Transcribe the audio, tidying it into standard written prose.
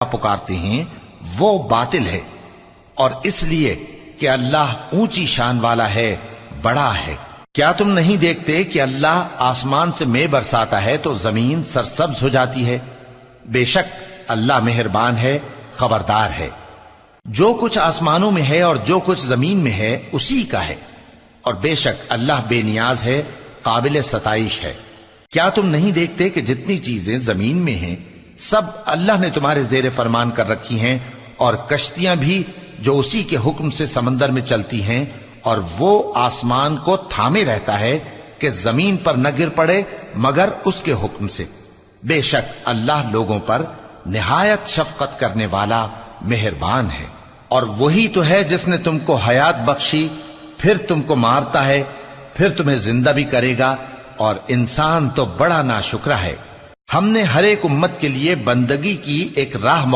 پکارتے ہیں وہ باطل ہے، اور اس لیے کہ اللہ اونچی شان والا ہے، بڑا ہے۔ کیا تم نہیں دیکھتے کہ اللہ آسمان سے مے برساتا ہے تو زمین سرسبز ہو جاتی ہے؟ بے شک اللہ مہربان ہے، خبردار ہے۔ جو کچھ آسمانوں میں ہے اور جو کچھ زمین میں ہے اسی کا ہے، اور بے شک اللہ بے نیاز ہے، قابل ستائش ہے۔ کیا تم نہیں دیکھتے کہ جتنی چیزیں زمین میں ہیں سب اللہ نے تمہارے زیر فرمان کر رکھی ہیں، اور کشتیاں بھی جو اسی کے حکم سے سمندر میں چلتی ہیں، اور وہ آسمان کو تھامے رہتا ہے کہ زمین پر نہ گر پڑے مگر اس کے حکم سے۔ بے شک اللہ لوگوں پر نہایت شفقت کرنے والا مہربان ہے۔ اور وہی تو ہے جس نے تم کو حیات بخشی، پھر تم کو مارتا ہے، پھر تمہیں زندہ بھی کرے گا، اور انسان تو بڑا ناشکرا ہے۔ ہم نے ہر ایک امت کے لیے بندگی کی ایک راہ